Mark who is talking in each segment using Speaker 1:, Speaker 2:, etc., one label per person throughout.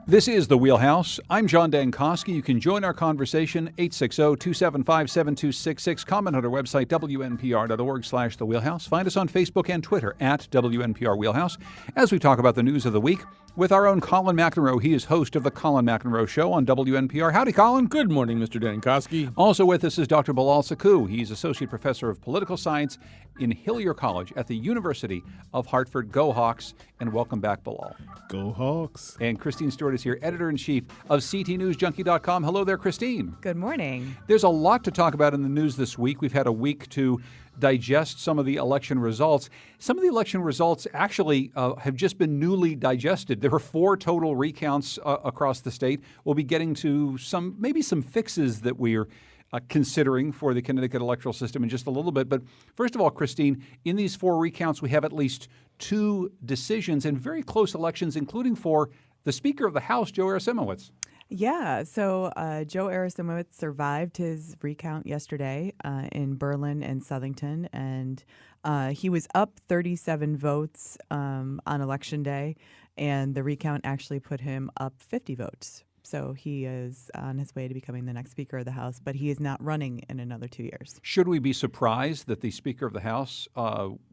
Speaker 1: This is The Wheelhouse. I'm John Dankosky. You can join our conversation, 860-275-7266. Comment on our website, wnpr.org/The Wheelhouse. Find us on Facebook and Twitter at WNPR Wheelhouse as we talk about the news of the week with our own Colin McEnroe. He is host of The Colin McEnroe Show on WNPR. Howdy, Colin.
Speaker 2: Good morning, Mr. Dankosky.
Speaker 1: Also with us is Dr. Bilal Sakou. He's Associate Professor of Political Science in Hillier College at the University of Hartford. Go Hawks, and welcome back, Bilal.
Speaker 3: Go Hawks.
Speaker 1: And Christine Stewart is here, Editor-in-Chief of CTNewsJunkie.com. Hello there, Christine.
Speaker 4: Good morning.
Speaker 1: There's a lot to talk about in the news this week. We've had a week to digest some of the election results. Some of the election results actually have just been newly digested. There were 4 total recounts across the state. We'll be getting to maybe some fixes that we're considering for the Connecticut electoral system in just a little bit. But first of all, Christine, in these 4 recounts, we have at least 2 decisions and very close elections, including for the Speaker of the House, Joe Arasimowicz.
Speaker 4: Yeah, so Joe Arasimowicz survived his recount yesterday in Berlin and Southington, and he was up 37 votes on Election Day, and the recount actually put him up 50 votes. So he is on his way to becoming the next Speaker of the House, but he is not running in another 2 years.
Speaker 1: Should we be surprised that the Speaker of the House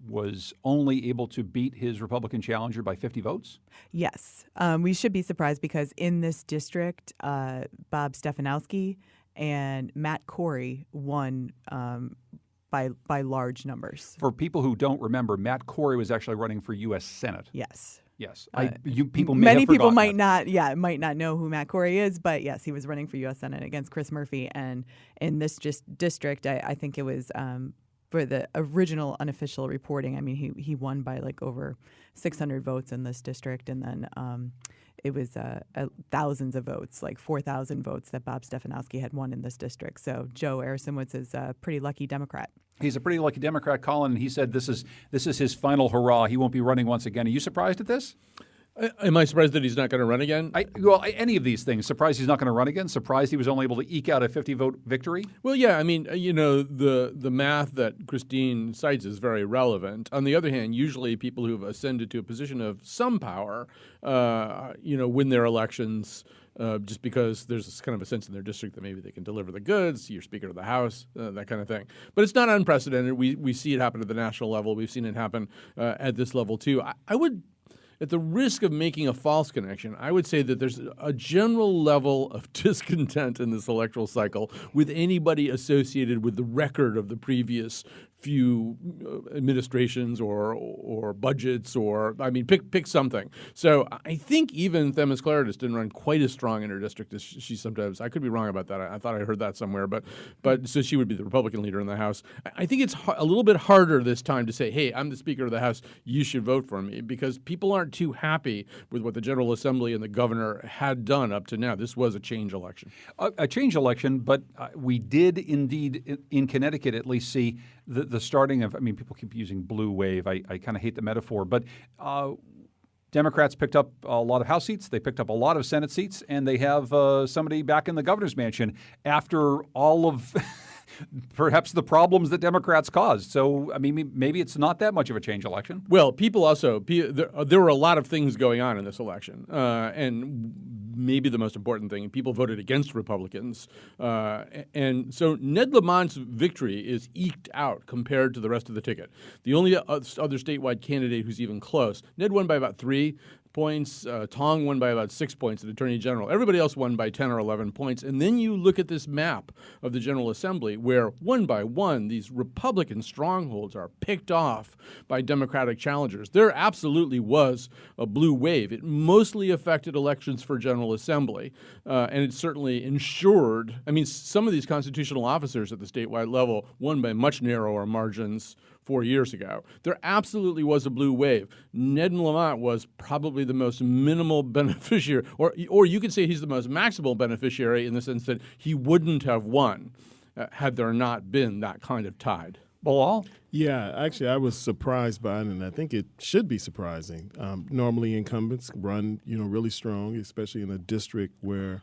Speaker 1: was only able to beat his Republican challenger by 50 votes?
Speaker 4: Yes, we should be surprised because in this district, Bob Stefanowski and Matt Corey won by large numbers.
Speaker 1: For people who don't remember, Matt Corey was actually running for U.S. Senate.
Speaker 4: Yes.
Speaker 1: Yes,
Speaker 4: many people might not know who Matt Corey is, but yes, he was running for U.S. Senate against Chris Murphy, and in this district, I think it was for the original unofficial reporting. I mean, he won by like over 600 votes in this district, and then it was thousands of votes, like 4,000 votes that Bob Stefanowski had won in this district. So Joe Arasimowicz is a pretty lucky Democrat.
Speaker 1: He's a pretty lucky Democrat, Colin, and he said this is his final hurrah. He won't be running once again. Are you surprised at this?
Speaker 2: Am I surprised that he's not going to run again?
Speaker 1: Any of these things. Surprised he's not going to run again? Surprised he was only able to eke out a 50-vote victory?
Speaker 2: Well, yeah. I mean, the math that Christine cites is very relevant. On the other hand, usually people who have ascended to a position of some power, win their elections just because there's kind of a sense in their district that maybe they can deliver the goods, you're Speaker of the House, that kind of thing. But it's not unprecedented. We see it happen at the national level. We've seen it happen at this level, too. I would, at the risk of making a false connection, I would say that there's a general level of discontent in this electoral cycle with anybody associated with the record of the previous few administrations or budgets pick something. So I think even Themis Claridis didn't run quite as strong in her district as she sometimes. I could be wrong about that. I thought I heard that somewhere, but so she would be the Republican leader in the House. I think it's a little bit harder this time to say, hey, I'm the Speaker of the House, you should vote for me, because people aren't too happy with what the General Assembly and the governor had done up to now. This was a change election.
Speaker 1: A change election, but we did indeed in Connecticut at least see the starting of, people keep using blue wave. I kind of hate the metaphor, but Democrats picked up a lot of House seats. They picked up a lot of Senate seats, and they have somebody back in the governor's mansion after all of perhaps the problems that Democrats caused. So, maybe it's not that much of a change election.
Speaker 2: Well, people also, there were a lot of things going on in this election, and maybe the most important thing, people voted against Republicans. And so Ned Lamont's victory is eked out compared to the rest of the ticket. The only other statewide candidate who's even close, Ned won by about 3 points. Tong won by about 6 points at Attorney General. Everybody else won by 10 or 11 points. And then you look at this map of the General Assembly where one by one these Republican strongholds are picked off by Democratic challengers. There absolutely was a blue wave. It mostly affected elections for General Assembly. And it certainly ensured, some of these constitutional officers at the statewide level won by much narrower margins 4 years ago. There absolutely was a blue wave. Ned Lamont was probably the most minimal beneficiary, or you could say he's the most maximal beneficiary in the sense that he wouldn't have won had there not been that kind of tide.
Speaker 1: Bilal?
Speaker 3: Yeah, actually, I was surprised by it, and I think it should be surprising. Normally, incumbents run, really strong, especially in a district where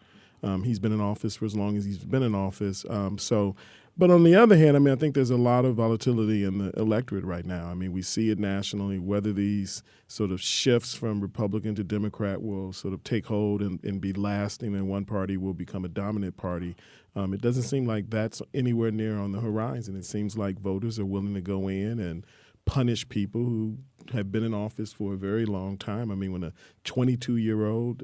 Speaker 3: he's been in office for as long as he's been in office. So But on the other hand, I mean, I think there's a lot of volatility in the electorate right now. I mean, we see it nationally, whether these sort of shifts from Republican to Democrat will sort of take hold and be lasting, and one party will become a dominant party. It doesn't seem like that's anywhere near on the horizon. It seems like voters are willing to go in and punish people who have been in office for a very long time. I mean, when a 22-year-old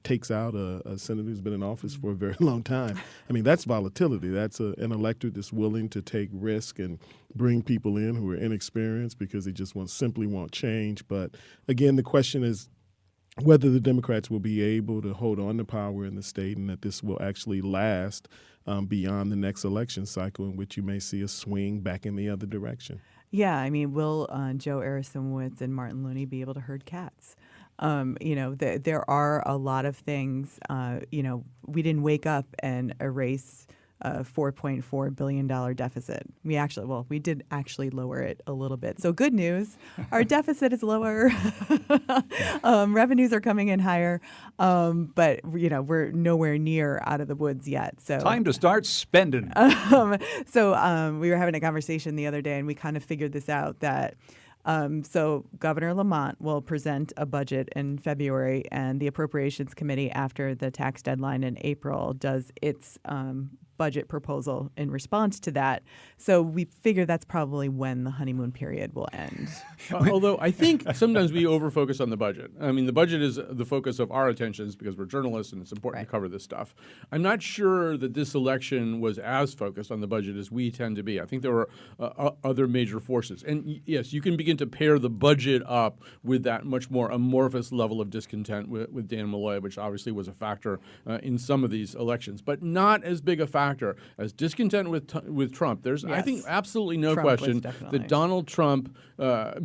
Speaker 3: takes out a senator who's been in office for a very long time, I mean, that's volatility. That's an electorate that's willing to take risk and bring people in who are inexperienced because they just simply want change. But again, the question is whether the Democrats will be able to hold on to power in the state and that this will actually last beyond the next election cycle, in which you may see a swing back in the other direction.
Speaker 4: Yeah, I mean, will Joe Arisowitz and Martin Looney be able to herd cats? There are a lot of things. We didn't wake up and erase a $4.4 billion deficit. We did actually lower it a little bit. So good news, our deficit is lower. Revenues are coming in higher, but we're nowhere near out of the woods yet. So
Speaker 1: time to start spending.
Speaker 4: We were having a conversation the other day, and we kind of figured this out that. So Governor Lamont will present a budget in February, and the Appropriations Committee, after the tax deadline in April, does its budget proposal in response to that. So we figure that's probably when the honeymoon period will end.
Speaker 2: Although I think sometimes we overfocus on the budget. I mean, the budget is the focus of our attentions because we're journalists and it's important to cover this stuff. I'm not sure that this election was as focused on the budget as we tend to be. I think there were other major forces. And yes, you can begin to pair the budget up with that much more amorphous level of discontent with Dan Malloy, which obviously was a factor in some of these elections, but not as big a factor as discontent with Trump. There's, I think, absolutely no question that Donald Trump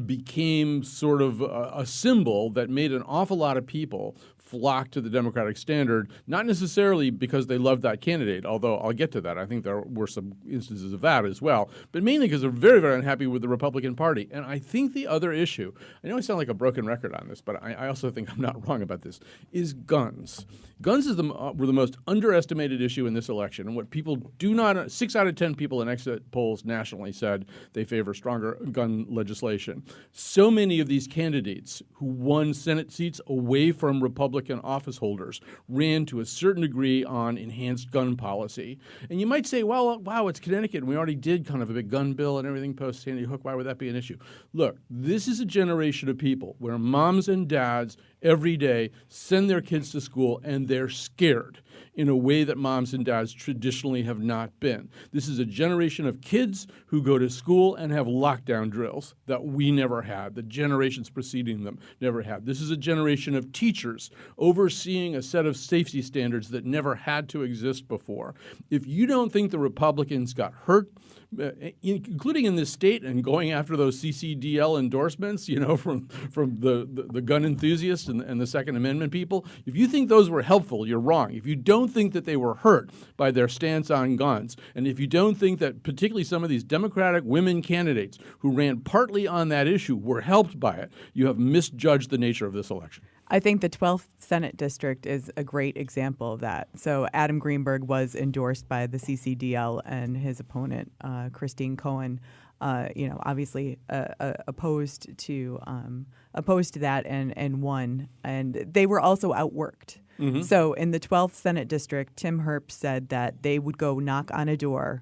Speaker 2: became sort of a symbol that made an awful lot of people flock to the Democratic standard, not necessarily because they loved that candidate, although I'll get to that. I think there were some instances of that as well, but mainly because they're very, very unhappy with the Republican Party. And I think the other issue, I know I sound like a broken record on this, but I also think I'm not wrong about this, is guns. Guns were the most underestimated issue in this election. And what people do not, 6 out of 10 people in exit polls nationally said they favor stronger gun legislation. So many of these candidates who won Senate seats away from Republican office holders ran to a certain degree on enhanced gun policy. And you might say, well, wow, it's Connecticut, and we already did kind of a big gun bill and everything post Sandy Hook. Why would that be an issue? Look, this is a generation of people where moms and dads every day send their kids to school and they're scared in a way that moms and dads traditionally have not been. This is a generation of kids who go to school and have lockdown drills that we never had, the generations preceding them never had. This is a generation of teachers overseeing a set of safety standards that never had to exist before. If you don't think the Republicans got hurt, including in this state and going after those CCDL endorsements, from the gun enthusiasts and the Second Amendment people, if you think those were helpful, you're wrong. If you don't think that they were hurt by their stance on guns, and if you don't think that particularly some of these Democratic women candidates who ran partly on that issue were helped by it, you have misjudged the nature of this election.
Speaker 4: I think the 12th Senate District is a great example of that. So Adam Greenberg was endorsed by the CCDL, and his opponent, Christine Cohen, obviously opposed to that and won. And they were also outworked. Mm-hmm. So in the 12th Senate District, Tim Herbst said that they would go knock on a door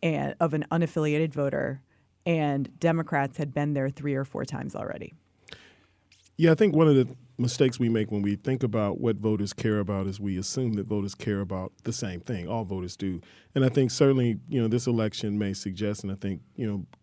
Speaker 4: of an unaffiliated voter, and Democrats had been there 3 or 4 times already.
Speaker 3: Yeah, I think one of the mistakes we make when we think about what voters care about is we assume that voters care about the same thing. All voters do. And I think certainly, this election may suggest, and I think,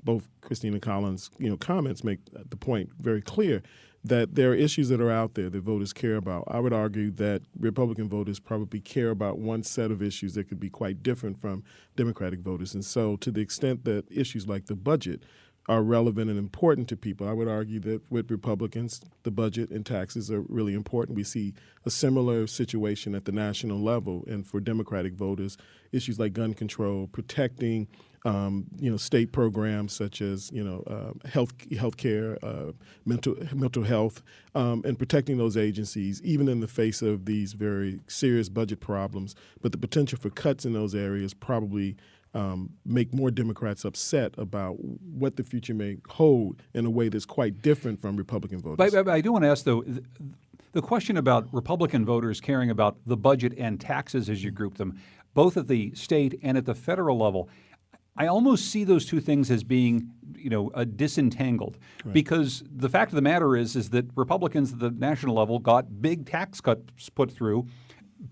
Speaker 3: both Christina Collins', comments make the point very clear that there are issues that are out there that voters care about. I would argue that Republican voters probably care about one set of issues that could be quite different from Democratic voters. And so to the extent that issues like the budget are relevant and important to people, I would argue that with Republicans, the budget and taxes are really important. We see a similar situation at the national level. And for Democratic voters, issues like gun control, protecting state programs such as health care, mental health, and protecting those agencies, even in the face of these very serious budget problems. But the potential for cuts in those areas probably make more Democrats upset about what the future may hold in a way that's quite different from Republican voters.
Speaker 1: But I do want to ask, though, the question about Republican voters caring about the budget and taxes as you group them, both at the state and at the federal level, I almost see those two things as being, disentangled. Right. Because the fact of the matter is that Republicans at the national level got big tax cuts put through.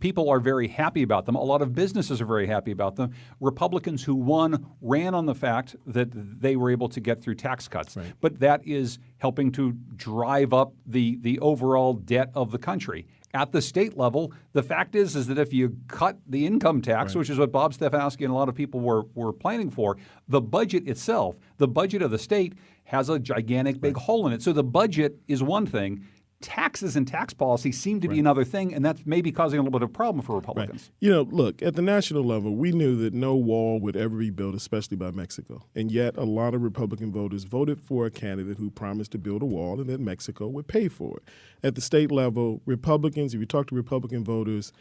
Speaker 1: People are very happy about them. A lot of businesses are very happy about them. Republicans who won ran on the fact that they were able to get through tax cuts. Right. But that is helping to drive up the overall debt of the country. At the state level, the fact is that if you cut the income tax, which is what Bob Stefanski and a lot of people were planning for, the budget itself, the budget of the state, has a gigantic big hole in it. So the budget is one thing. Taxes and tax policy seem to be another thing, and that's maybe causing a little bit of a problem for Republicans.
Speaker 3: Right. Look, at the national level, we knew that no wall would ever be built, especially by Mexico. And yet a lot of Republican voters voted for a candidate who promised to build a wall and that Mexico would pay for it. At the state level, Republicans, if you talk to Republican voters,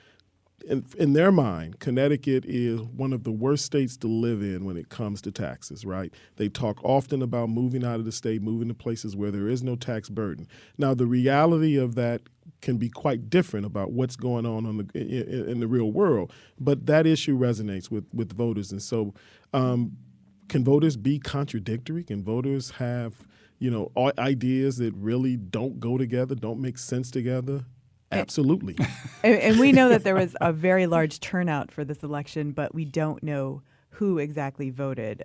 Speaker 3: in their mind, Connecticut is one of the worst states to live in when it comes to taxes, right? They talk often about moving out of the state, moving to places where there is no tax burden. Now, the reality of that can be quite different about what's going on in the real world, but that issue resonates with voters. And so can voters be contradictory? Can voters have, ideas that really don't go together, don't make sense together? Absolutely.
Speaker 4: And we know that there was a very large turnout for this election, but we don't know who exactly voted.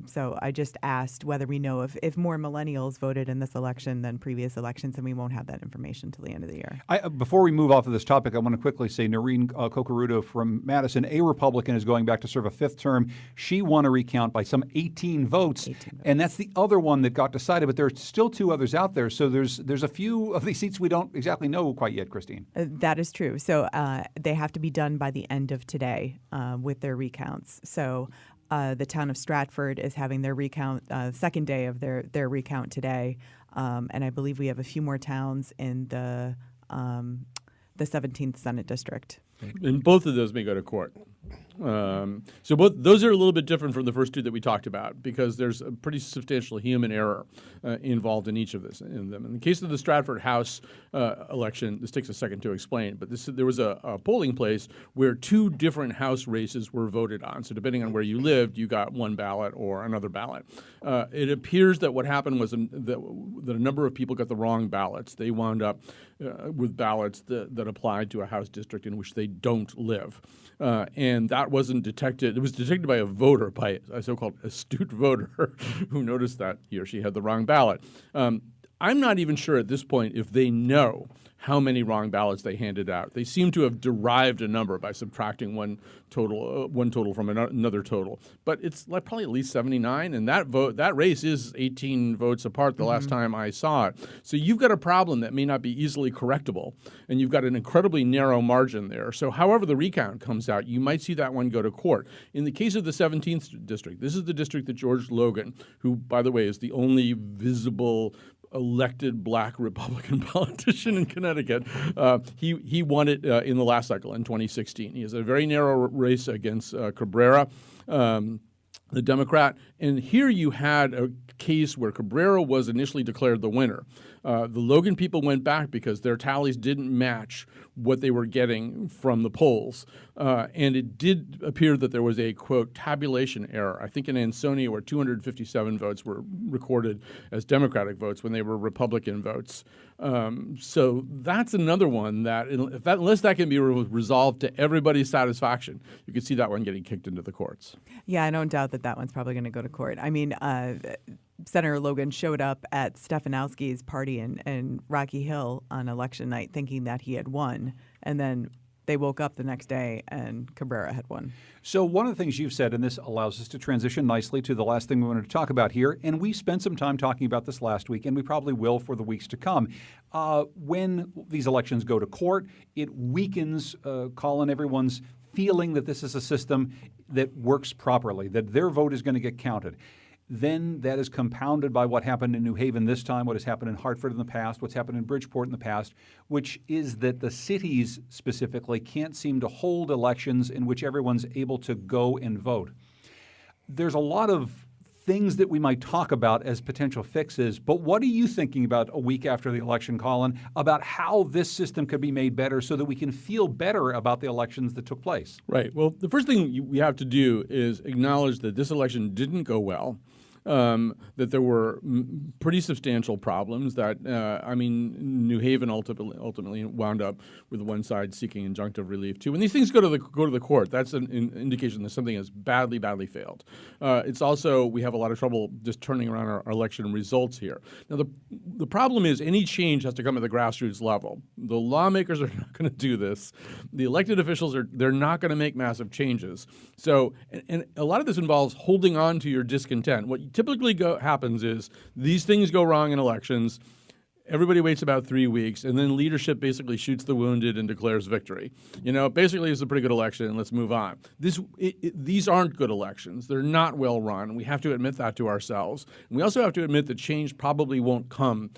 Speaker 4: So I just asked whether we know if more millennials voted in this election than previous elections, and we won't have that information till the end of the year.
Speaker 1: Before we move off of this topic, I want to quickly say Noreen Cocaruto from Madison, a Republican, is going back to serve a fifth term. She won a recount by some 18 votes, and that's the other one that got decided, but there are still two others out there. So there's a few of these seats we don't exactly know quite yet, Christine.
Speaker 4: That is true. So they have to be done by the end of today with their recounts. So the town of Stratford is having their recount, second day of their recount today, and I believe we have a few more towns in the 17th Senate District.
Speaker 2: And both of those may go to court. So those are a little bit different from the first two that we talked about because there's a pretty substantial human error involved in each of them. In the case of the Stratford House election, this takes a second to explain, but there was a polling place where two different House races were voted on. So depending on where you lived, you got one ballot or another ballot. It appears that what happened was that a number of people got the wrong ballots. They wound up with ballots that applied to a House district in which they don't live. And that wasn't detected. It was detected by a voter, by a so-called astute voter who noticed that he or she had the wrong ballot. I'm not even sure at this point if they know how many wrong ballots they handed out. They seem to have derived a number by subtracting one total from another total. But it's probably at least 79, and that race is 18 votes apart the last time I saw it. So you've got a problem that may not be easily correctable, and you've got an incredibly narrow margin there. So however the recount comes out, you might see that one go to court. In the case of the 17th district, this is the district that George Logan, who, by the way, is the only visible elected black Republican politician in Connecticut. He won it in the last cycle in 2016. He has a very narrow race against Cabrera, the Democrat. And here you had a case where Cabrera was initially declared the winner. The Logan people went back because their tallies didn't match what they were getting from the polls. And it did appear that there was a, quote, tabulation error. I think in Ansonia where 257 votes were recorded as Democratic votes when they were Republican votes. So that's another one that, unless that can be resolved to everybody's satisfaction, you could see that one getting kicked into the courts.
Speaker 4: Yeah, I don't doubt that one's probably going to go to court. I mean, Senator Logan showed up at Stefanowski's party in Rocky Hill on election night thinking that he had won, and then they woke up the next day and Cabrera had won.
Speaker 1: So one of the things you've said, and this allows us to transition nicely to the last thing we wanted to talk about here, and we spent some time talking about this last week, and we probably will for the weeks to come. When these elections go to court, it weakens, Colin, everyone's feeling that this is a system that works properly, that their vote is going to get counted. Then that is compounded by what happened in New Haven this time, what has happened in Hartford in the past, what's happened in Bridgeport in the past, which is that the cities specifically can't seem to hold elections in which everyone's able to go and vote. there's a lot of things that we might talk about as potential fixes, but what are you thinking about a week after the election, Colin, about how this system could be made better so that we can feel better about the elections that took place?
Speaker 2: Right. Well, the first thing we have to do is acknowledge that this election didn't go well. That there were pretty substantial problems. That New Haven ultimately wound up with one side seeking injunctive relief too. When these things go to the court, that's an indication that something has badly failed. It's also we have a lot of trouble just turning around our election results here. Now the problem is any change has to come at the grassroots level. The lawmakers are not going to do this. The elected officials they're not going to make massive changes. So and a lot of this involves holding on to your discontent. What typically happens is these things go wrong in elections. Everybody waits about 3 weeks, and then leadership basically shoots the wounded and declares victory. Basically it's a pretty good election, and let's move on. These aren't good elections. They're not well run. We have to admit that to ourselves. And we also have to admit that change probably won't come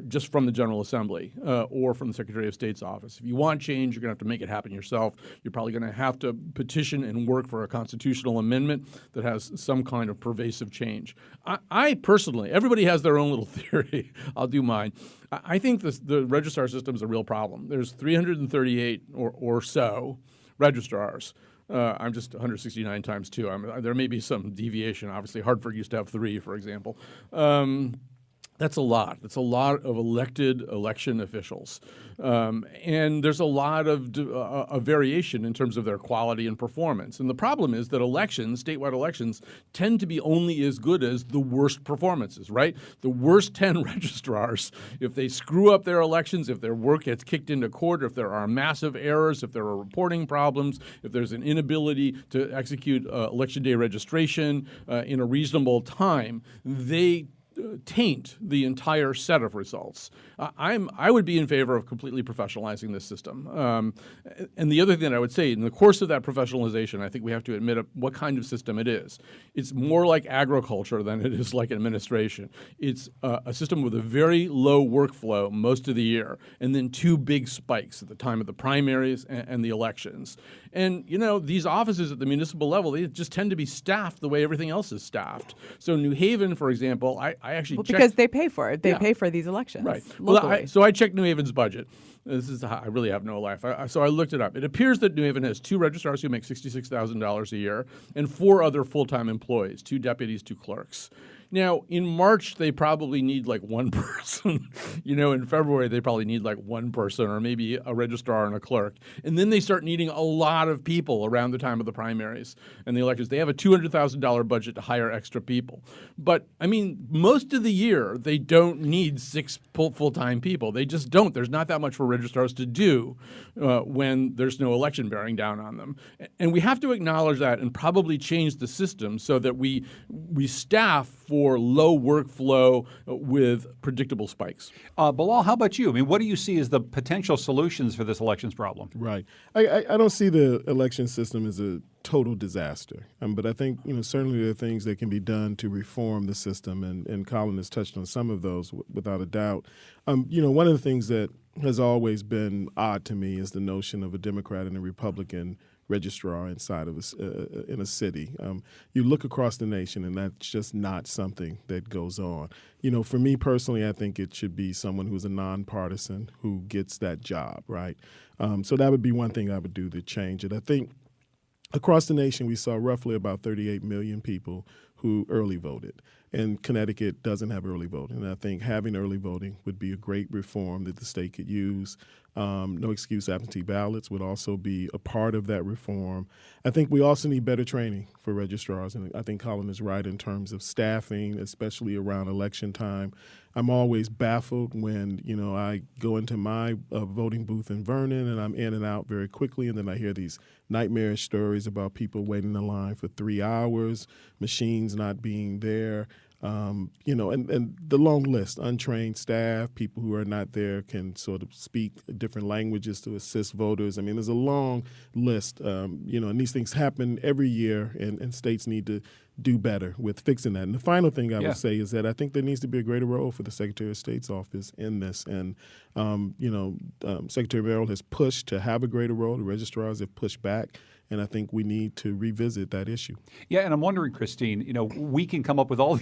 Speaker 2: just from the General Assembly or from the Secretary of State's office. If you want change, you're going to have to make it happen yourself. You're probably going to have to petition and work for a constitutional amendment that has some kind of pervasive change. I personally, everybody has their own little theory. I'll do mine. I think the registrar system is a real problem. There's 338 or so registrars. I'm just 169 times 2. There may be some deviation. Obviously, Hartford used to have 3, for example. That's a lot. That's a lot of election officials. And there's a lot of variation in terms of their quality and performance. And the problem is that statewide elections, tend to be only as good as the worst performances, right? The worst 10 registrars, if they screw up their elections, if their work gets kicked into court, if there are massive errors, if there are reporting problems, if there's an inability to execute election day registration in a reasonable time, they taint the entire set of results. I would be in favor of completely professionalizing this system. And the other thing that I would say, in the course of that professionalization, I think we have to admit what kind of system it is. It's more like agriculture than it is like administration. It's a system with a very low workflow most of the year, and then 2 big spikes at the time of the primaries and the elections. And, these offices at the municipal level, they just tend to be staffed the way everything else is staffed. So New Haven, for example, I actually checked.
Speaker 4: Because they pay for it. They pay for these elections.
Speaker 2: Right.
Speaker 4: Locally.
Speaker 2: So I checked New Haven's budget. I really have no life. So I looked it up. It appears that New Haven has 2 registrars who make $66,000 a year and 4 other full-time employees, 2 deputies, 2 clerks. Now, in March, they probably need like 1 person. In February, they probably need like 1 person or maybe a registrar and a clerk. And then they start needing a lot of people around the time of the primaries and the elections. They have a $200,000 budget to hire extra people. But, most of the year, they don't need 6 full-time people. They just don't. There's not that much for registrars to do when there's no election bearing down on them. And we have to acknowledge that and probably change the system so that we staff for low workflow with predictable spikes.
Speaker 1: Bilal, how about you? What do you see as the potential solutions for this elections problem?
Speaker 3: Right. I don't see the election system as a total disaster. But I think, certainly there are things that can be done to reform the system, and Colin has touched on some of those without a doubt. One of the things that has always been odd to me is the notion of a Democrat and a Republican registrar inside of in a city. You look across the nation, and that's just not something that goes on. For me personally, I think it should be someone who's a nonpartisan who gets that job, right? So that would be one thing I would do to change it. I think across the nation, we saw roughly about 38 million people who early voted. And Connecticut doesn't have early voting. And I think having early voting would be a great reform that the state could use. No excuse absentee ballots would also be a part of that reform. I think we also need better training for registrars. And I think Colin is right in terms of staffing, especially around election time. I'm always baffled when, I go into my voting booth in Vernon and I'm in and out very quickly. And then I hear these nightmarish stories about people waiting in line for 3 hours, machines not being there. And the long list, untrained staff, people who are not there can sort of speak different languages to assist voters. There's a long list, and these things happen every year, and states need to do better with fixing that. And the final thing I would say is that I think there needs to be a greater role for the Secretary of State's office in this. And, Secretary Merrill has pushed to have a greater role. The registrars have pushed back. And I think we need to revisit that issue.
Speaker 1: Yeah, and I'm wondering, Christine, we can come up with all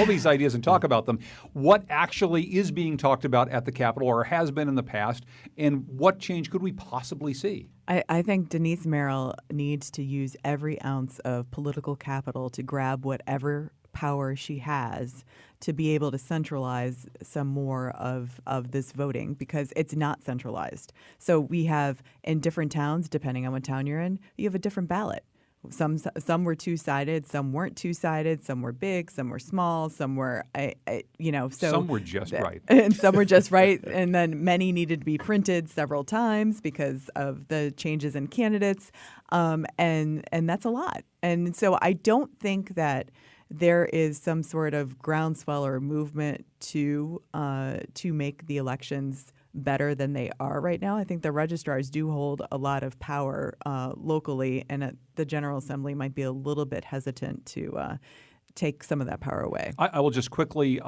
Speaker 1: these ideas and talk about them. What actually is being talked about at the Capitol or has been in the past, and what change could we possibly see?
Speaker 4: I think Denise Merrill needs to use every ounce of political capital to grab whatever power she has to be able to centralize some more of this voting, because it's not centralized. So we have, in different towns, depending on what town you're in, you have a different ballot. Some were two-sided, some weren't two-sided, some were big, some were small, some were, so
Speaker 1: some were just right.
Speaker 4: And some were just right. And then many needed to be printed several times because of the changes in candidates. And that's a lot. And so I don't think that there is some sort of groundswell or movement to make the elections better than they are right now. I think the registrars do hold a lot of power locally, and the General Assembly might be a little bit hesitant to take some of that power away.
Speaker 1: I will just quickly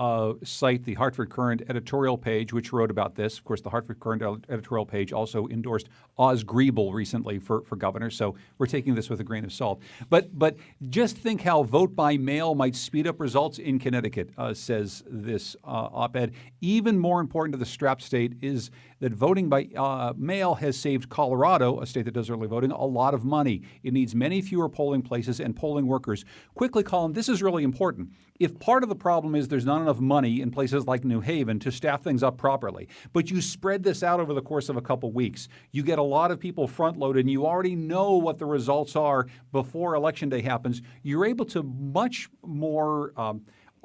Speaker 1: cite the Hartford Courant editorial page, which wrote about this. Of course, the Hartford Courant editorial page also endorsed Oz Griebel recently for governor, so we're taking this with a grain of salt. But just think how vote by mail might speed up results in Connecticut, says this op-ed. Even more important to the strap state is that voting by mail has saved Colorado, a state that does early voting, a lot of money. It needs many fewer polling places and polling workers. Quickly, Colin, this is really important. If part of the problem is there's not enough money in places like New Haven to staff things up properly, but you spread this out over the course of a couple weeks, you get a lot of people front-loaded, and you already know what the results are before Election Day happens, you're able to much more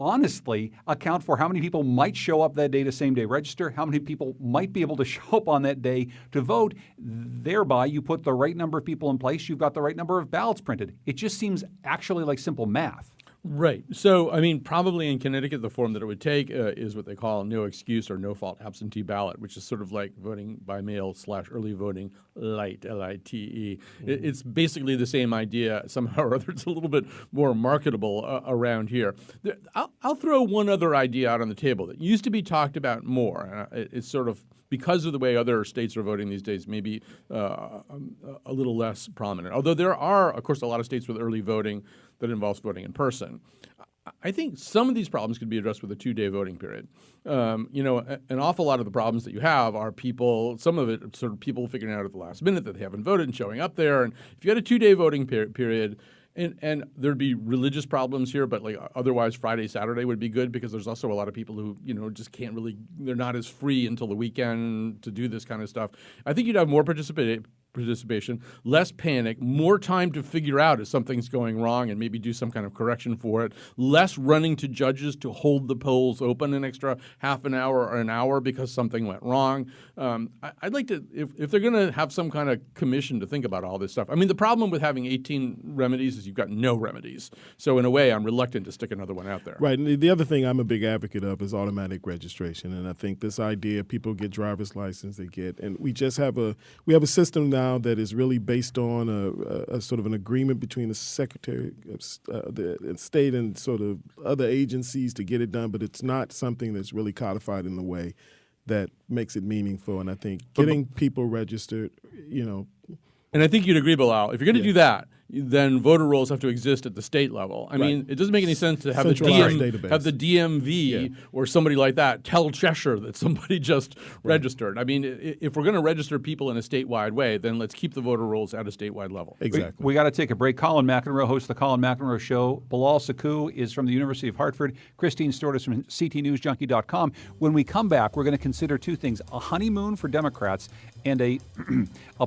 Speaker 1: honestly account for how many people might show up that day to same-day register, how many people might be able to show up on that day to vote. Thereby, you put the right number of people in place, you've got the right number of ballots printed. It just seems actually like simple math.
Speaker 2: Right. So, I mean, probably in Connecticut, the form that it would take is what they call no excuse or no fault absentee ballot, which is sort of like voting by mail / early voting light, LITE. It's basically the same idea. Somehow or other, it's a little bit more marketable around here. I'll throw one other idea out on the table that used to be talked about more. It's sort of, because of the way other states are voting these days, maybe a little less prominent. Although there are, of course, a lot of states with early voting that involves voting in person. I think some of these problems could be addressed with a 2-day voting period. An awful lot of the problems that you have are people, some of it sort of people figuring out at the last minute that they haven't voted and showing up there. And if you had a 2-day voting period, and there'd be religious problems here, but like otherwise Friday, Saturday would be good, because there's also a lot of people who, just can't really, they're not as free until the weekend to do this kind of stuff. I think you'd have more participation, less panic, more time to figure out if something's going wrong and maybe do some kind of correction for it, less running to judges to hold the polls open an extra half an hour or an hour because something went wrong. I'd like to, if they're going to have some kind of commission to think about all this stuff. I mean, the problem with having 18 remedies is you've got no remedies. So in a way, I'm reluctant to stick another one out there.
Speaker 3: Right. And the other thing I'm a big advocate of is automatic registration. And I think this idea, people get driver's license, and we just have a system now that is really based on a sort of an agreement between the Secretary of the State and sort of other agencies to get it done, but it's not something that's really codified in the way that makes it meaningful. And I think getting people registered,
Speaker 2: And I think you'd agree, Bilal, if you're going to do that, then voter rolls have to exist at the state level. I mean, it doesn't make any sense to have the DMV or somebody like that tell Cheshire that somebody just registered. I mean, if we're going to register people in a statewide way, then let's keep the voter rolls at a statewide level.
Speaker 3: Exactly.
Speaker 1: We got to take a break. Colin McEnroe hosts the Colin McEnroe Show. Bilal Sakou is from the University of Hartford. Christine Stewart is from ctnewsjunkie.com. When we come back, we're going to consider two things: a honeymoon for Democrats and a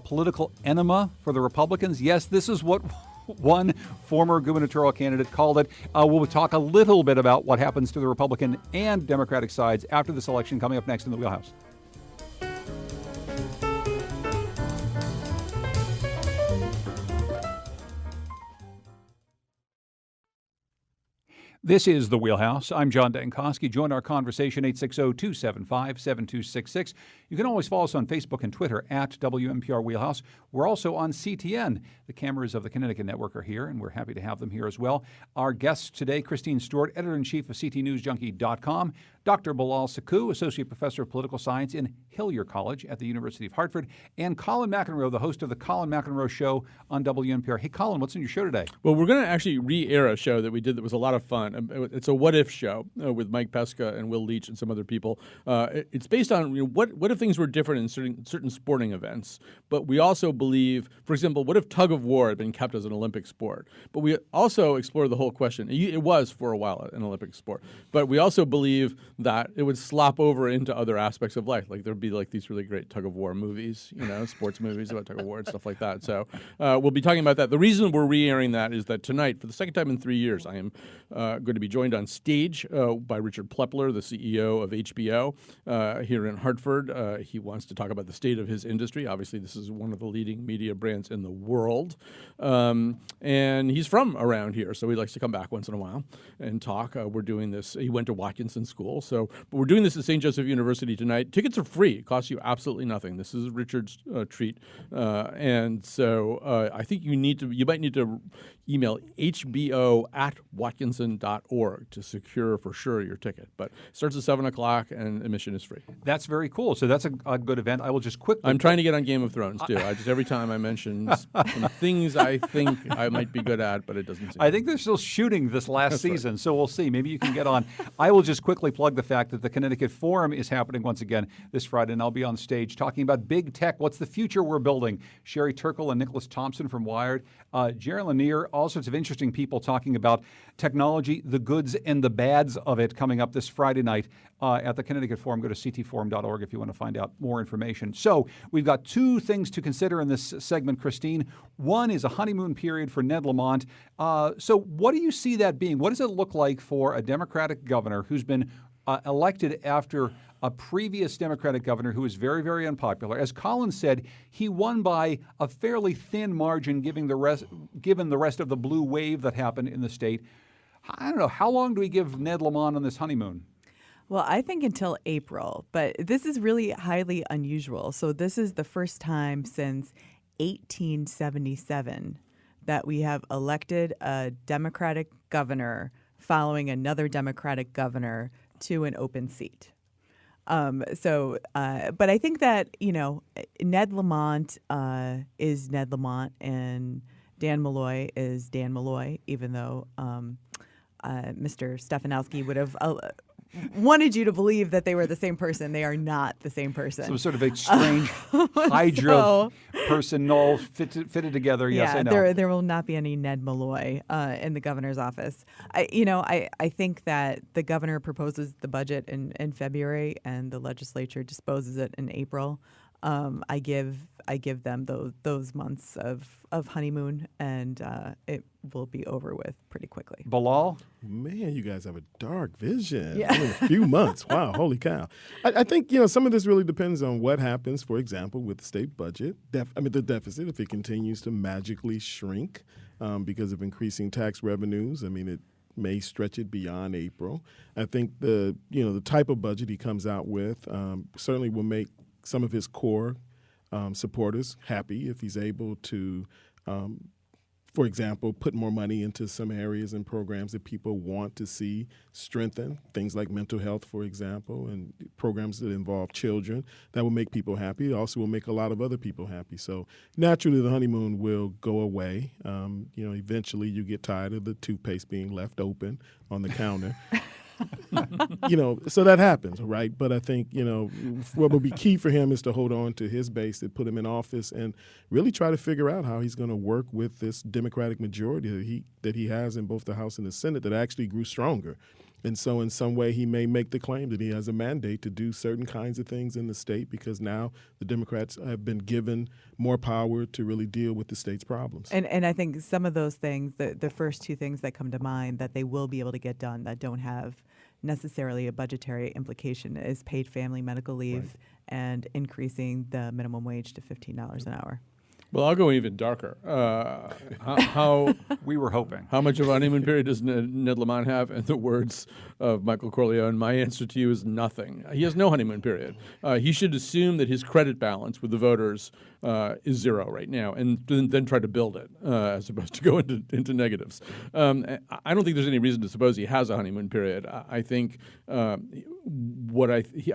Speaker 1: political enema for the Republicans. Yes, this is what one former gubernatorial candidate called it. We'll talk a little bit about what happens to the Republican and Democratic sides after this election, coming up next in the Wheelhouse. This is The Wheelhouse. I'm John Dankosky. Join our conversation, 860-275-7266. You can always follow us on Facebook and Twitter at WNPR Wheelhouse. We're also on CTN. The cameras of the Connecticut Network are here, and we're happy to have them here as well. Our guests today, Christine Stewart, editor-in-chief of ctnewsjunkie.com, Dr. Bilal Sakou, Associate Professor of Political Science in Hillier College at the University of Hartford, and Colin McEnroe, the host of the Colin McEnroe Show on WNPR. Hey, Colin, what's in your show today?
Speaker 2: Well, we're going to actually re-air a show that we did that was a lot of fun. It's a what-if show with Mike Pesca and Will Leach and some other people. It's based on what if things were different in certain sporting events. But we also believe, for example, what if tug of war had been kept as an Olympic sport? But we also explore the whole question. It was for a while an Olympic sport. But we also believe that it would slop over into other aspects of life. Like there'd be like these really great tug of war movies, sports movies about tug of war and stuff like that. So we'll be talking about that. The reason we're re-airing that is that tonight, for the second time in 3 years, I am going to be joined on stage by Richard Plepler, the CEO of HBO here in Hartford. He wants to talk about the state of his industry. Obviously, this is one of the leading media brands in the world. And he's from around here, so he likes to come back once in a while and talk. We're doing this. He went to Watkinson School, but we're doing this at St. Joseph University tonight. Tickets are free. It costs you absolutely nothing. This is Richard's treat. And so I think you might need to email hbo@watkinson.org to secure for sure your ticket. But it starts at 7 o'clock and admission is free.
Speaker 1: That's very cool. So that's a good event. I will just quickly...
Speaker 2: I'm trying to get on Game of Thrones, too. Every time I mention some things I think I might be good at, but it doesn't seem
Speaker 1: I think they're still shooting this last season, so we'll see. Maybe you can get on. I will just quickly plug the fact that the Connecticut Forum is happening once again this Friday, and I'll be on stage talking about big tech. What's the future we're building? Sherry Turkle and Nicholas Thompson from Wired. Jerry Lanier, all sorts of interesting people talking about technology, the goods and the bads of it, coming up this Friday night at the Connecticut Forum. Go to ctforum.org if you want to find out more information. So we've got two things to consider in this segment, Christine. One is a honeymoon period for Ned Lamont. So what do you see that being? What does it look like for a Democratic governor who's been elected after a previous Democratic governor who was very, very unpopular? As Colin said, he won by a fairly thin margin given the rest of the blue wave that happened in the state. I don't know. How long do we give Ned Lamont on this honeymoon?
Speaker 4: Well, I think until April, but this is really highly unusual. So this is the first time since 1877 that we have elected a Democratic governor following another Democratic governor to an open seat. But I think that, Ned Lamont is Ned Lamont and Dan Malloy is Dan Malloy, even though Mr. Stefanowski would have wanted you to believe that they were the same person. They are not the same person.
Speaker 1: Some sort of a strange Hydra person all fitted together. Yes,
Speaker 4: yeah,
Speaker 1: I know.
Speaker 4: There will not be any Ned Malloy in the governor's office. I think that the governor proposes the budget in February and the legislature disposes it in April. I give them those months of honeymoon, and it will be over with pretty quickly.
Speaker 1: Bilal?
Speaker 3: Man, you guys have a dark vision.
Speaker 4: Yeah.
Speaker 3: In a few months. Wow, holy cow. I think, some of this really depends on what happens, for example, with the state budget. The deficit, if it continues to magically shrink because of increasing tax revenues. It may stretch it beyond April. I think the type of budget he comes out with certainly will make some of his core supporters happy if he's able to, for example, put more money into some areas and programs that people want to see strengthen, things like mental health, for example, and programs that involve children. That will make people happy. It also will make a lot of other people happy. So naturally, the honeymoon will go away. Eventually you get tired of the toothpaste being left open on the counter. So that happens, right? But I think, what will be key for him is to hold on to his base that put him in office and really try to figure out how he's going to work with this Democratic majority that he has in both the House and the Senate that actually grew stronger. And so in some way he may make the claim that he has a mandate to do certain kinds of things in the state because now the Democrats have been given more power to really deal with the state's problems.
Speaker 4: And I think some of those things, the first two things that come to mind that they will be able to get done that don't have necessarily a budgetary implication is paid family medical leave and increasing the minimum wage to $15 an hour.
Speaker 2: Well, I'll go even darker. How
Speaker 1: We were hoping.
Speaker 2: How much of a honeymoon period does Ned Lamont have? In the words of Michael Corleone, my answer to you is nothing. He has no honeymoon period. He should assume that his credit balance with the voters is zero right now, and then try to build it as opposed to go into negatives. I don't think there's any reason to suppose he has a honeymoon period. I think I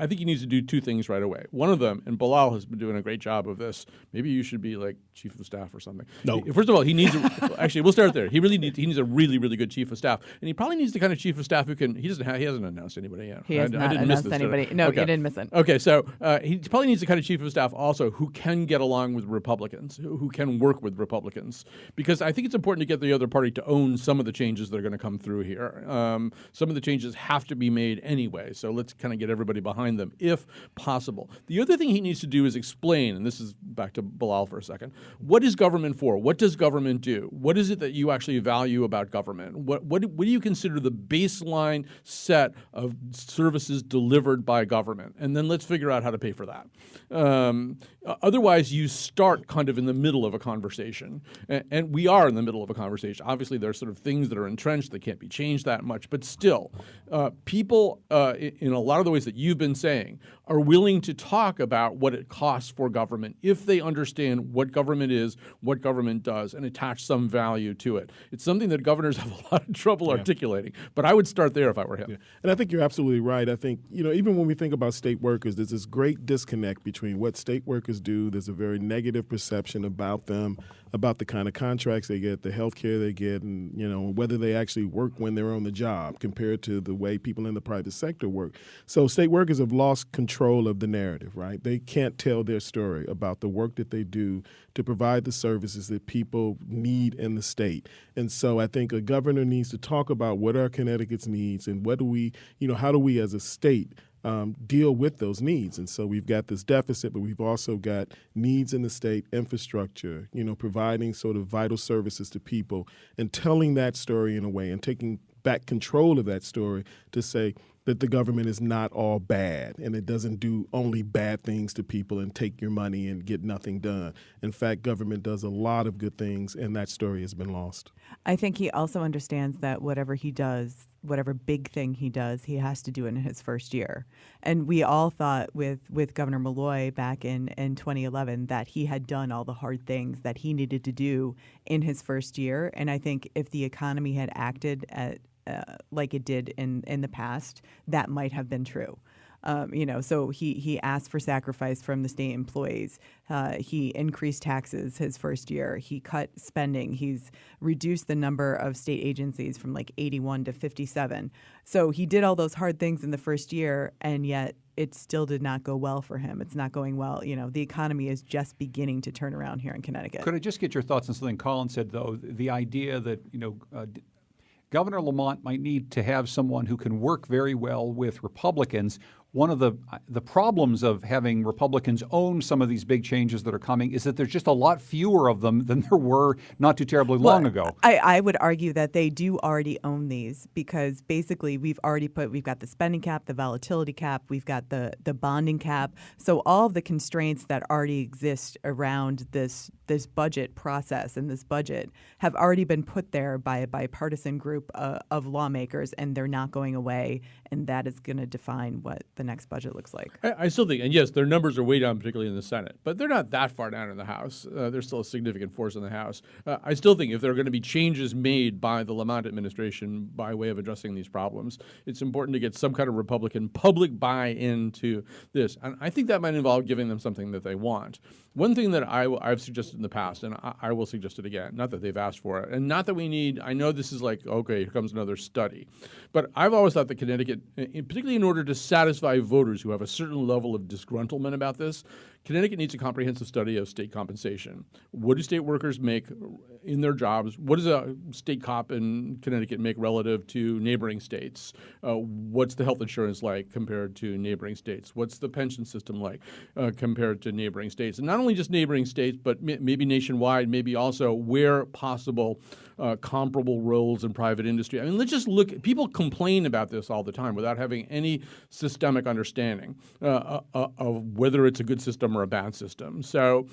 Speaker 2: think he needs to do two things right away. One of them, and Bilal has been doing a great job of this. Maybe you should be like chief of staff or something.
Speaker 3: No.
Speaker 2: First of all, he needs actually we'll start there. He needs a really, really good chief of staff, and he probably needs the kind of chief of staff who can. He hasn't announced anybody yet.
Speaker 4: He has not announced anybody. No,
Speaker 2: okay.
Speaker 4: You didn't miss it.
Speaker 2: Okay, so he probably needs the kind of chief of staff also who can get along with Republicans, who can work with Republicans, because I think it's important to get the other party to own some of the changes that are going to come through here. Some of the changes have to be made anyway, so let's kind of get everybody behind them if possible. The other thing he needs to do is explain, and this is back to Bilal for a second, what is government for? What does government do? What is it that you actually value about government? What do you consider the baseline set of services delivered by government? And then let's figure out how to pay for that. Otherwise, you start kind of in the middle of a conversation. And we are in the middle of a conversation. Obviously, there are sort of things that are entrenched that can't be changed that much. But still, people, in a lot of the ways that you've been saying, are willing to talk about what it costs for government if they understand what government is, what government does, and attach some value to it. It's something that governors have a lot of trouble articulating. But I would start there if I were him.
Speaker 3: Yeah. And I think you're absolutely right. I think, even when we think about state workers, there's this great disconnect between what state workers do. There's a very negative perception about them, about the kind of contracts they get, the health care they get, and, whether they actually work when they're on the job compared to the way people in the private sector work. So state workers have lost control of the narrative, right? They can't tell their story about the work that they do to provide the services that people need in the state. And so I think a governor needs to talk about what are Connecticut's needs and what do we, how do we as a state deal with those needs. And so we've got this deficit, but we've also got needs in the state, infrastructure, providing sort of vital services to people and telling that story in a way and taking back control of that story to say that the government is not all bad and it doesn't do only bad things to people and take your money and get nothing done. In fact, government does a lot of good things, and that story has been lost.
Speaker 4: I think he also understands that whatever he does, whatever big thing he does, he has to do it in his first year. And we all thought with Governor Malloy back in 2011 that he had done all the hard things that he needed to do in his first year. And I think if the economy had acted like it did in the past, that might have been true. So he asked for sacrifice from the state employees. He increased taxes his first year. He cut spending. He's reduced the number of state agencies from like 81 to 57. So he did all those hard things in the first year, and yet it still did not go well for him. It's not going well. The economy is just beginning to turn around here in Connecticut.
Speaker 1: Could I just get your thoughts on something Colin said, though? The idea that, Governor Lamont might need to have someone who can work very well with Republicans. One of the problems of having Republicans own some of these big changes that are coming is that there's just a lot fewer of them than there were not too terribly long ago.
Speaker 4: I would argue that they do already own these because basically we've got the spending cap, the volatility cap, we've got the bonding cap. So all of the constraints that already exist around this budget process and this budget have already been put there by a bipartisan group of lawmakers, and they're not going away, and that is going to define what the next budget looks like.
Speaker 2: I still think, and yes, their numbers are way down, particularly in the Senate, but they're not that far down in the House. They're still a significant force in the House. I still think if there are going to be changes made by the Lamont administration by way of addressing these problems, it's important to get some kind of Republican public buy-in to this. And I think that might involve giving them something that they want. One thing that I've suggested in the past, and I will suggest it again, not that they've asked for it, and not that we need, I know this is like, okay, here comes another study, but I've always thought that Connecticut, particularly in order to satisfy voters who have a certain level of disgruntlement about this, Connecticut needs a comprehensive study of state compensation. What do state workers make in their jobs? What does a state cop in Connecticut make relative to neighboring states? What's the health insurance like compared to neighboring states? What's the pension system like compared to neighboring states? And not only just neighboring states, but maybe nationwide, maybe also where possible comparable roles in private industry. I mean, let's just look. People complain about this all the time without having any systemic understanding of whether it's a good system or a bad system. So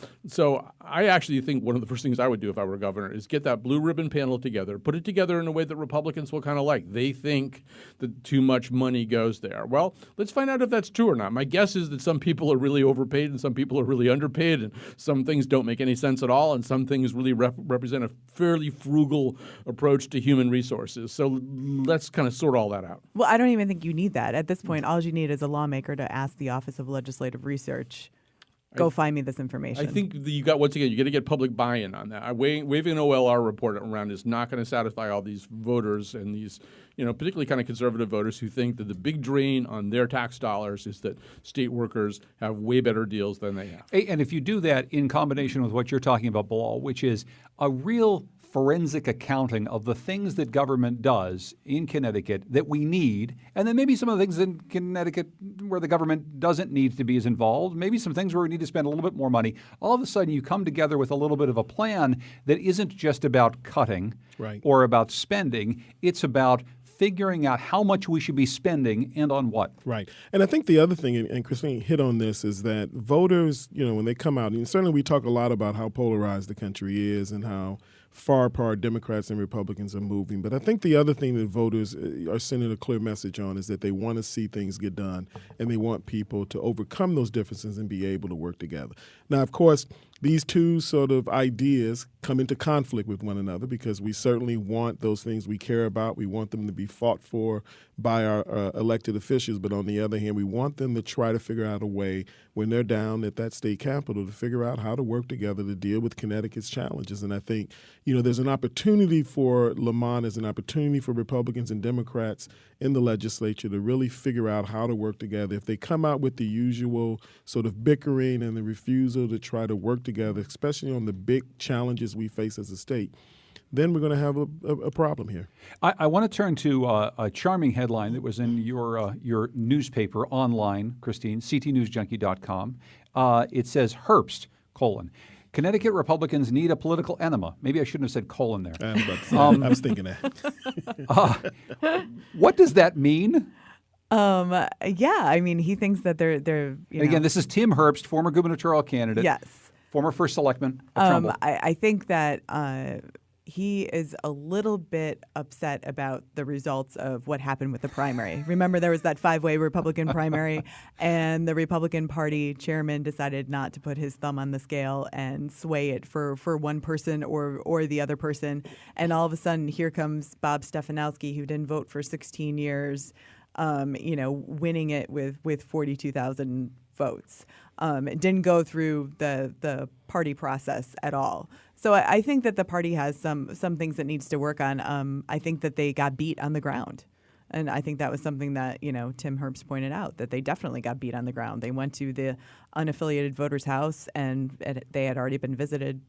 Speaker 2: I actually think one of the first things I would do if I were governor is get that blue ribbon panel together, put it together in a way that Republicans will kind of like. They think that too much money goes there. Well, let's find out if that's true or not. My guess is that some people are really overpaid and some people are really underpaid, and some things don't make any sense at all, and some things really represent a fairly frugal approach to human resources. So let's kind of sort all that out.
Speaker 4: Well, I don't even think you need that. At this point, all you need is a lawmaker to ask the Office of Legislative Research, go find me this information.
Speaker 2: I think you got got to get public buy-in on that. Waving an OLR report around is not going to satisfy all these voters and these, particularly kind of conservative voters who think that the big drain on their tax dollars is that state workers have way better deals than they have.
Speaker 1: And if you do that in combination with what you're talking about, Bilal, which is a real forensic accounting of the things that government does in Connecticut that we need, and then maybe some of the things in Connecticut where the government doesn't need to be as involved, maybe some things where we need to spend a little bit more money. All of a sudden you come together with a little bit of a plan that isn't just about cutting or about spending. It's about figuring out how much we should be spending and on what.
Speaker 3: Right. And I think the other thing, and Christine hit on this, is that voters, when they come out, and certainly we talk a lot about how polarized the country is and how far apart Democrats and Republicans are moving. But I think the other thing that voters are sending a clear message on is that they want to see things get done, and they want people to overcome those differences and be able to work together. Now, of course, these two sort of ideas come into conflict with one another because we certainly want those things we care about. We want them to be fought for by our elected officials. But on the other hand, we want them to try to figure out a way when they're down at that state capitol to figure out how to work together to deal with Connecticut's challenges. And I think, there's an opportunity for Lamont, there's an opportunity for Republicans and Democrats in the legislature to really figure out how to work together. If they come out with the usual sort of bickering and the refusal to try to work together, especially on the big challenges we face as a state, then we're going to have a problem here.
Speaker 1: I want to turn to a charming headline that was in your newspaper online, Christine, ctnewsjunkie.com. It says, Herbst, Connecticut Republicans need a political enema. Maybe I shouldn't have said colon there.
Speaker 3: I was about to say, I was thinking that.
Speaker 1: What does that mean?
Speaker 4: He thinks that they're
Speaker 1: Again, this is Tim Herbst, former gubernatorial candidate.
Speaker 4: Yes.
Speaker 1: Former first selectman of Trumbull.
Speaker 4: I think that he is a little bit upset about the results of what happened with the primary. Remember, there was that 5-way Republican primary, and the Republican Party chairman decided not to put his thumb on the scale and sway it for one person or the other person. And all of a sudden, here comes Bob Stefanowski, who didn't vote for 16 years, winning it with 42,000 votes. It didn't go through the party process at all. So I think that the party has some things that needs to work on. I think that they got beat on the ground. And I think that was something that, Tim Herbst pointed out, that they definitely got beat on the ground. They went to the unaffiliated voters' house, and they had already been visited,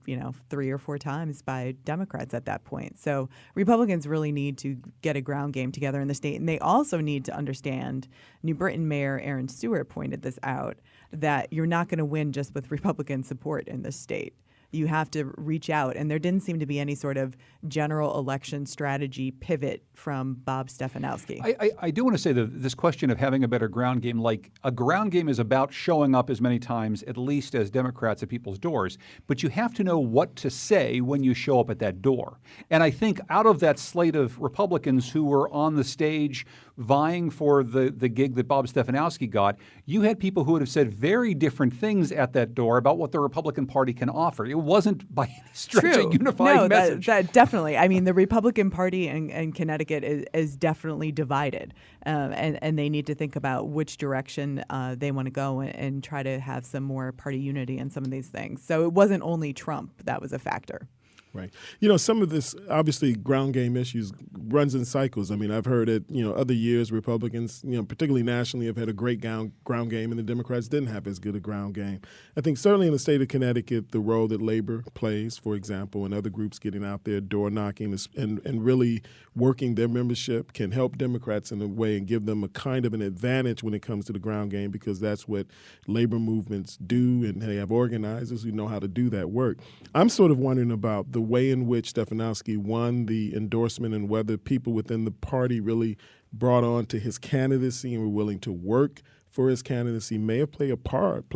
Speaker 4: 3 or 4 times by Democrats at that point. So Republicans really need to get a ground game together in the state. And they also need to understand, New Britain Mayor Aaron Stewart pointed this out, that you're not going to win just with Republican support in this state. You have to reach out, and there didn't seem to be any sort of general election strategy pivot from Bob Stefanowski.
Speaker 1: I do want to say that this question of having a better ground game, like a ground game is about showing up as many times, at least as Democrats at people's doors, but you have to know what to say when you show up at that door. And I think out of that slate of Republicans who were on the stage vying for the gig that Bob Stefanowski got, you had people who would have said very different things at that door about what the Republican Party can offer. It wasn't by any stretch a unifying message.
Speaker 4: That definitely. I mean, the Republican Party in Connecticut is definitely divided, and they need to think about which direction they want to go and try to have some more party unity in some of these things. So it wasn't only Trump that was a factor.
Speaker 3: Right. Some of this, obviously, ground game issues runs in cycles. I mean, I've heard it, other years Republicans, particularly nationally, have had a great ground game, and the Democrats didn't have as good a ground game. I think certainly in the state of Connecticut, the role that labor plays, for example, and other groups getting out there, door knocking, and really working their membership can help Democrats in a way and give them a kind of an advantage when it comes to the ground game, because that's what labor movements do, and they have organizers who know how to do that work. I'm sort of wondering about the way in which Stefanowski won the endorsement and whether people within the party really brought on to his candidacy and were willing to work for his candidacy may have played a part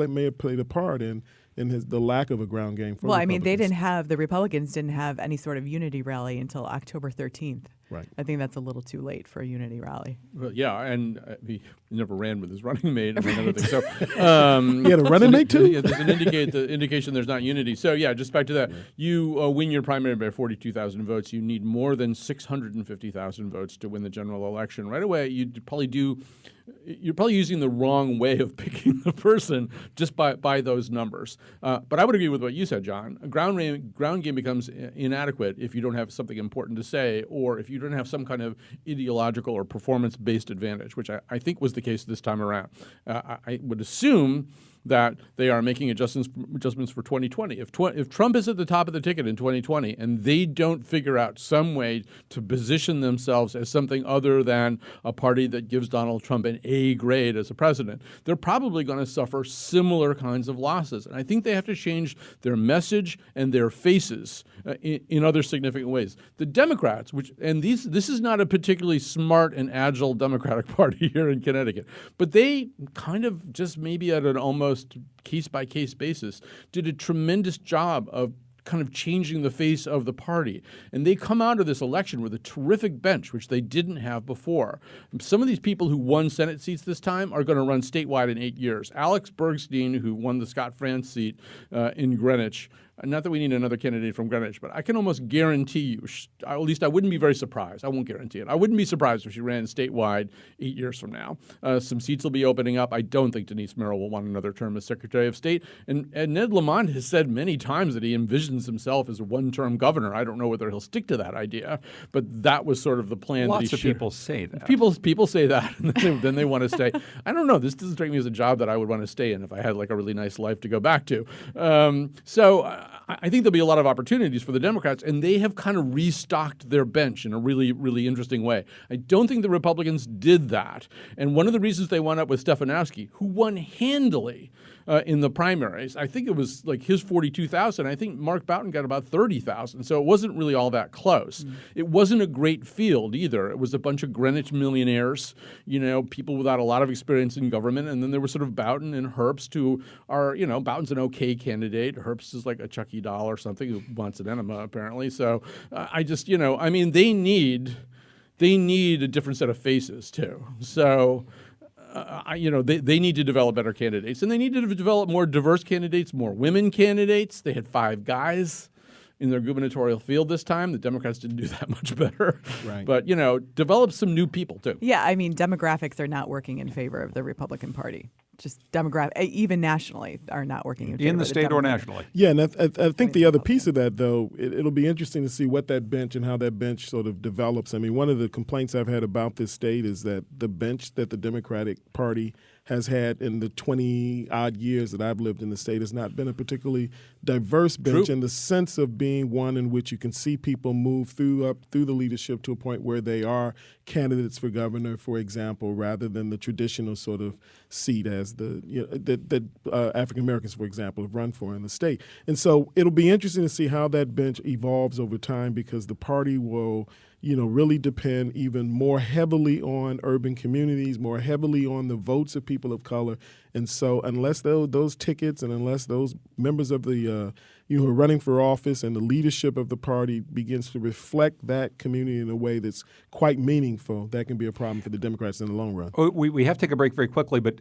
Speaker 3: in the lack of a ground game for
Speaker 4: Well, I mean,
Speaker 3: Republicans.
Speaker 4: the Republicans didn't have any sort of unity rally until October 13th.
Speaker 3: Right.
Speaker 4: I think that's a little too late for a unity rally.
Speaker 2: Well, yeah, and he never ran with his running mate. Among other things. So,
Speaker 3: He had a running mate too?
Speaker 2: Yeah, there's an indication there's not unity. So, yeah, just back to that. You win your primary by 42,000 votes. You need more than 650,000 votes to win the general election. Right away, you're probably using the wrong way of picking the person just by those numbers. But I would agree with what you said, John. A ground game becomes inadequate if you don't have something important to say, or if you don't have some kind of ideological or performance-based advantage, which I think was the case this time around. I would assume that they are making adjustments for 2020. If Trump is at the top of the ticket in 2020 and they don't figure out some way to position themselves as something other than a party that gives Donald Trump an A grade as a president, they're probably going to suffer similar kinds of losses. And I think they have to change their message and their faces in other significant ways. The Democrats, this is not a particularly smart and agile Democratic Party here in Connecticut, but they kind of just maybe at an almost case-by-case basis did a tremendous job of kind of changing the face of the party. And they come out of this election with a terrific bench, which they didn't have before. Some of these people who won Senate seats this time are going to run statewide in 8 years. Alex Bergstein, who won the Scott France seat in Greenwich, not that we need another candidate from Greenwich, but I can almost guarantee you, at least I wouldn't be very surprised. I won't guarantee it. I wouldn't be surprised if she ran statewide 8 years from now. Some seats will be opening up. I don't think Denise Merrill will want another term as Secretary of State. And Ned Lamont has said many times that he envisions himself as a one-term governor. I don't know whether he'll stick to that idea, but that was sort of the plan.
Speaker 1: Lots of people say that.
Speaker 2: People say that, and then they want to stay. I don't know. This doesn't strike me as a job that I would want to stay in if I had like a really nice life to go back to. I think there'll be a lot of opportunities for the Democrats, and they have kind of restocked their bench in a really, really interesting way. I don't think the Republicans did that. And one of the reasons they wound up with Stefanowski, who won handily in the primaries, I think it was like his 42,000. I think Mark Boughton got about 30,000. So it wasn't really all that close. It wasn't a great field either. It was a bunch of Greenwich millionaires, people without a lot of experience in government. And then there were sort of Boughton and Herbst, who are, Boughton's an okay candidate. Herbst is like a Chucky doll or something who wants an enema, apparently. So they need a different set of faces too. So they need to develop better candidates, and they need to develop more diverse candidates, more women candidates. They had 5 guys in their gubernatorial field this time. The Democrats didn't do that much better.
Speaker 3: Right.
Speaker 2: But, develop some new people too.
Speaker 4: Yeah, I mean, demographics are not working in favor of the Republican Party. Just even nationally, are not working in favor
Speaker 1: in the
Speaker 4: of
Speaker 1: state or
Speaker 4: Democratic.
Speaker 1: nationally.
Speaker 3: Yeah, and I think the other piece of that, though, it'll be interesting to see what that bench and how that bench sort of develops. I mean, one of the complaints I've had about this state is that the bench that the Democratic Party has had in the 20-odd years that I've lived in the state has not been a particularly diverse bench in the sense of being one in which you can see people move through the leadership to a point where they are candidates for governor, for example, rather than the traditional sort of seat as that African Americans, for example, have run for in the state. And so it'll be interesting to see how that bench evolves over time, because the party will really depend even more heavily on urban communities, more heavily on the votes of people of color. And so unless those tickets and unless those members of the who are running for office and the leadership of the party begins to reflect that community in a way that's quite meaningful, that can be a problem for the Democrats in the long run.
Speaker 1: We have to take a break very quickly, but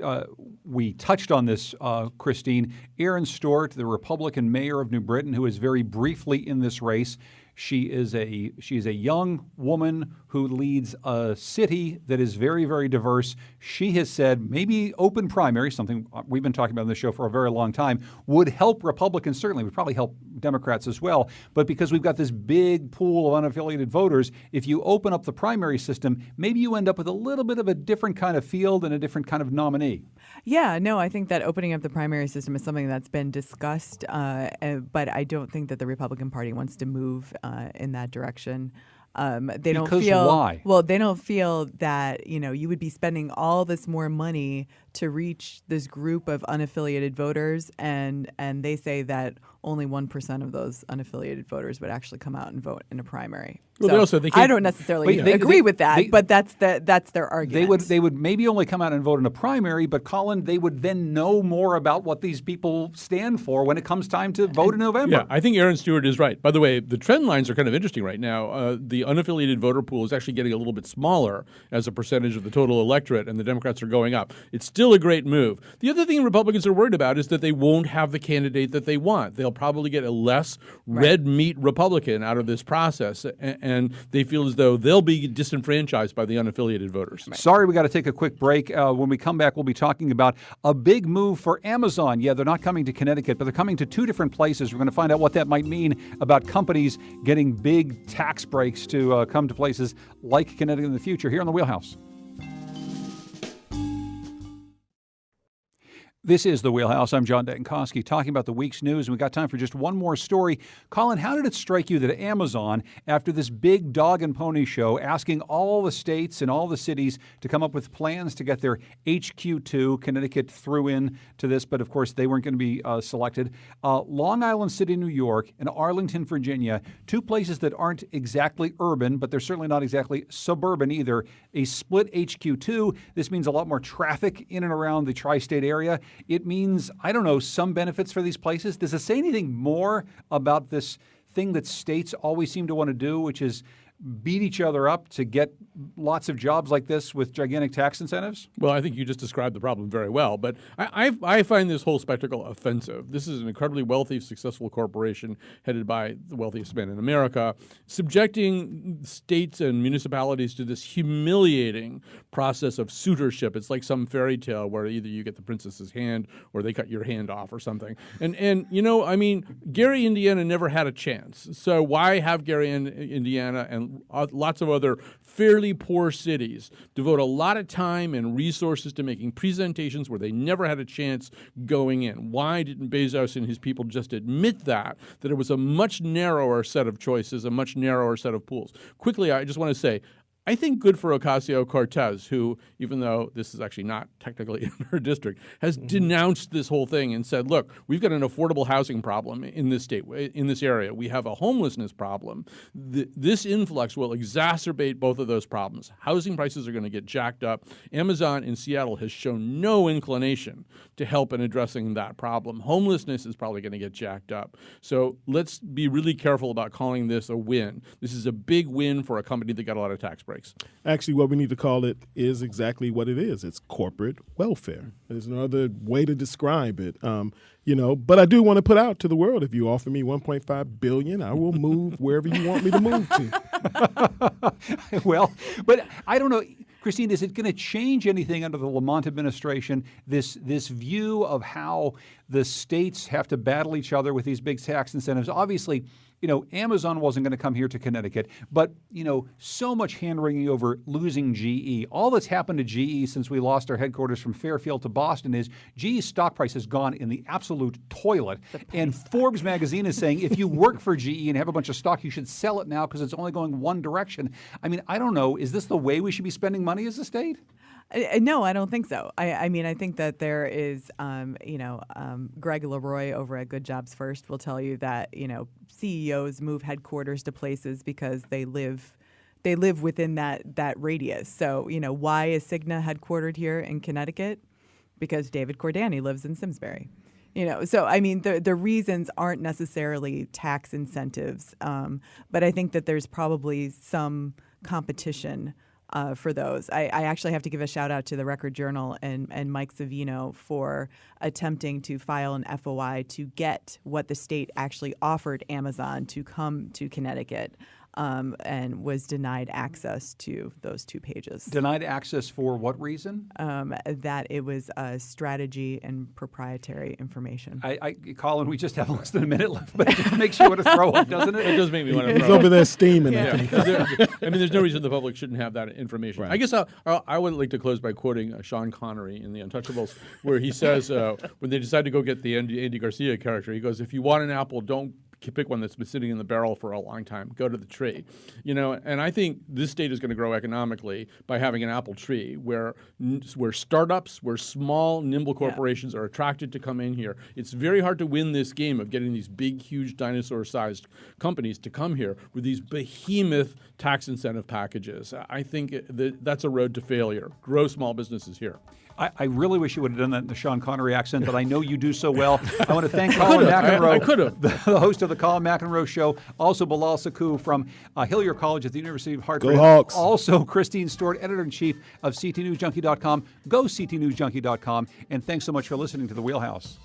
Speaker 1: we touched on this, Christine. Erin Stewart, the Republican mayor of New Britain, who is very briefly in this race. She is a young woman who leads a city that is very, very diverse. She has said maybe open primary, something we've been talking about on the show for a very long time, would help Republicans, certainly would probably help Democrats as well. But because we've got this big pool of unaffiliated voters, if you open up the primary system, maybe you end up with a little bit of a different kind of field and a different kind of nominee.
Speaker 4: Yeah, no, I think that opening up the primary system is something that's been discussed, but I don't think that the Republican Party wants to move in that direction. They don't feel
Speaker 1: why?
Speaker 4: Well, they don't feel that you would be spending all this more money to reach this group of unaffiliated voters, and they say that only 1% of those unaffiliated voters would actually come out and vote in a primary.
Speaker 2: Well,
Speaker 4: So
Speaker 2: they
Speaker 4: I don't necessarily agree with that, but that's their argument.
Speaker 1: They would maybe only come out and vote in a primary, but Colin, they would then know more about what these people stand for when it comes time to vote in November.
Speaker 2: Yeah, I think Aaron Stewart is right. By the way, the trend lines are kind of interesting right now. The unaffiliated voter pool is actually getting a little bit smaller as a percentage of the total electorate, and the Democrats are going up. It's still a great move. The other thing Republicans are worried about is that they won't have the candidate that they want. They'll probably get a less red meat Republican out of this process, and they feel as though they'll be disenfranchised by the unaffiliated voters.
Speaker 1: Sorry, we got to take a quick break. When we come back, we'll be talking about a big move for Amazon. Yeah, they're not coming to Connecticut, but they're coming to two different places. We're going to find out what that might mean about companies getting big tax breaks to come to places like Connecticut in the future here on The Wheelhouse. This is The Wheelhouse. I'm John Dankosky talking about the week's news, and we got time for just one more story. Colin, how did it strike you that Amazon, after this big dog and pony show, asking all the states and all the cities to come up with plans to get their HQ2, Connecticut threw in to this, but of course they weren't going to be selected, Long Island City, New York, and Arlington, Virginia, two places that aren't exactly urban, but they're certainly not exactly suburban either, a split HQ2. This means a lot more traffic in and around the tri-state area. It means, I don't know, some benefits for these places. Does it say anything more about this thing that states always seem to want to do, which is beat each other up to get lots of jobs like this with gigantic tax incentives?
Speaker 2: Well, I think you just described the problem very well, but I find this whole spectacle offensive. This is an incredibly wealthy, successful corporation headed by the wealthiest man in America, subjecting states and municipalities to this humiliating process of suitorship. It's like some fairy tale where either you get the princess's hand or they cut your hand off or something. And you know, I mean, Gary, Indiana never had a chance. So why have Gary, Indiana, and lots of other fairly poor cities devote a lot of time and resources to making presentations where they never had a chance going in? Why didn't Bezos and his people just admit that it was a much narrower set of choices, a much narrower set of pools? Quickly, I just want to say, I think good for Ocasio-Cortez, who, even though this is actually not technically in her district, has denounced this whole thing and said, look, we've got an affordable housing problem in this state, in this area. We have a homelessness problem. This influx will exacerbate both of those problems. Housing prices are going to get jacked up. Amazon in Seattle has shown no inclination to help in addressing that problem. Homelessness is probably going to get jacked up. So let's be really careful about calling this a win. This is a big win for a company that got a lot of tax breaks.
Speaker 3: Actually, what we need to call it is exactly what it is. It's corporate welfare. There's no other way to describe it. But I do want to put out to the world, if you offer me $1.5 billion, I will move wherever you want me to move to.
Speaker 1: Well, but I don't know. Christine, is it going to change anything under the Lamont administration, this view of how the states have to battle each other with these big tax incentives? Obviously, Amazon wasn't going to come here to Connecticut, but, so much hand-wringing over losing GE. All that's happened to GE since we lost our headquarters from Fairfield to Boston is GE's stock price has gone in the absolute toilet. And Forbes magazine is saying if you work for GE and have a bunch of stock, you should sell it now because it's only going one direction. I mean, I don't know. Is this the way we should be spending money as a state?
Speaker 4: No, I don't think so. I mean, I think that there is, Greg Leroy over at Good Jobs First will tell you that, CEOs move headquarters to places because they live within that radius. So, why is Cigna headquartered here in Connecticut? Because David Cordani lives in Simsbury. So I mean, the reasons aren't necessarily tax incentives, but I think that there's probably some competition for those. I actually have to give a shout out to the Record Journal and Mike Savino for attempting to file an FOI to get what the state actually offered Amazon to come to Connecticut. And was denied access to those two pages.
Speaker 1: Denied access for what reason?
Speaker 4: That it was strategy and proprietary information.
Speaker 1: Colin, we just have less than a minute left, but it just makes you want to throw up, doesn't it?
Speaker 2: It does make me want to throw up.
Speaker 3: He's over there steaming.
Speaker 2: Yeah. I mean, there's no reason the public shouldn't have that information. Right. I guess I would like to close by quoting Sean Connery in The Untouchables, where he says, when they decide to go get the Andy Garcia character, he goes, if you want an apple, don't pick one that's been sitting in the barrel for a long time. Go to the tree, And I think this state is going to grow economically by having an apple tree, where startups, where small, nimble corporations are attracted to come in here. It's very hard to win this game of getting these big, huge, dinosaur-sized companies to come here with these behemoth tax incentive packages. I think that's a road to failure. Grow small businesses here.
Speaker 1: I really wish you would have done that in the Sean Connery accent, but I know you do so well. I want to thank Colin McEnroe,
Speaker 2: I could have.
Speaker 1: the host of the Colin McEnroe Show, also Bilal Sakou from Hillier College at the University of Hartford.
Speaker 3: Go Hawks.
Speaker 1: Also Christine Stewart, editor-in-chief of CTNewsJunkie.com. Go CTNewsJunkie.com, and thanks so much for listening to The Wheelhouse.